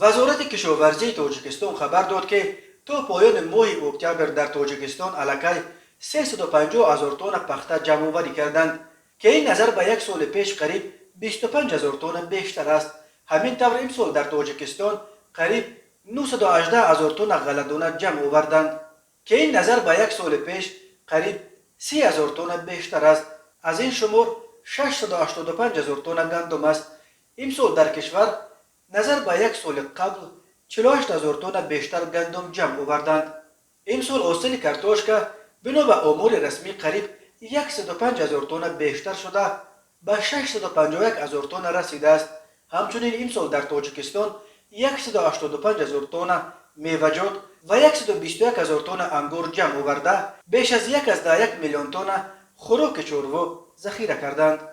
وزارت کشاورزی تاجیکستان خبر داد که تا پایان ماه اکتبر در تاجیکستان الکی 350,000 تن پخته جمع آوری کردند که این نظر به یک سال پیش قریب 25,000 تن بیشتر است. همین طور امسال در تاجیکستان قریب 918,000 تن غله‌دانه جمع آوردند که این نظر به یک سال پیش قریب 30,000 تن بیشتر است. از این شمار 685,000 تن گندم است. امسال در کشور نظر به یک سال قبل 48,000 تن بیشتر گندم جمع آوردند. امسال حاصل کارتوشکا بنا به آمار رسمی قریب 105,000 تن بیشتر شده به 651,000 تن رسیده است. همچنین امسال در تاجیکستان 185,000 تن میوه‌جات و 121,000 تن انگور جمع آورده بیش از 1.1 میلیون تن خوراک چروا ذخیره کردند.